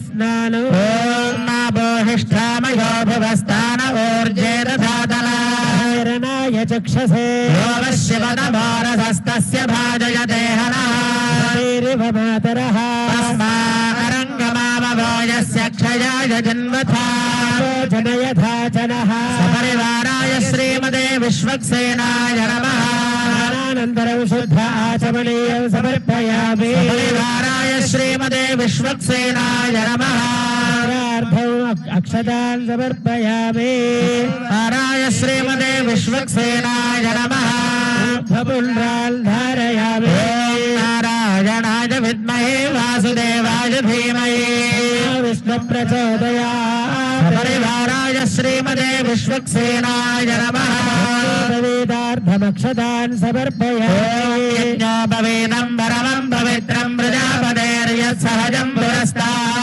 स्नानो बोहिष्ठामयो भुवस्तान ऊर्जे दधातनाय चक्षसे शिवनमोरसस्तस्य भाजयते हनः मातरः अस्मारङ्गमामभोजस्य क्षयाय जन्मथा जनयथा जनः सपरिवाराय श्रीमते विश्वक्सेनाय नमः अनन्तरं शुद्ध आचमनीयं समर्पयामि सपरिवाराय श्रीमते विश्वक्सेनाय नमः अक्षतान् समर्पयामि हाराय श्रीमते विश्वक्सेनाय नमः पुण्ड्रान् धारयामि नारायणाय विद्महे वासुदेवाय धीमहि विष्णुप्रचोदयात् परिवाराय श्रीमते विश्वक्सेनाय नमः वेदार्थमक्षतान् समर्पयामि यज्ञोपवीतं परमं पवित्रं प्रजापतेर्यत् सहजं पुरस्तात्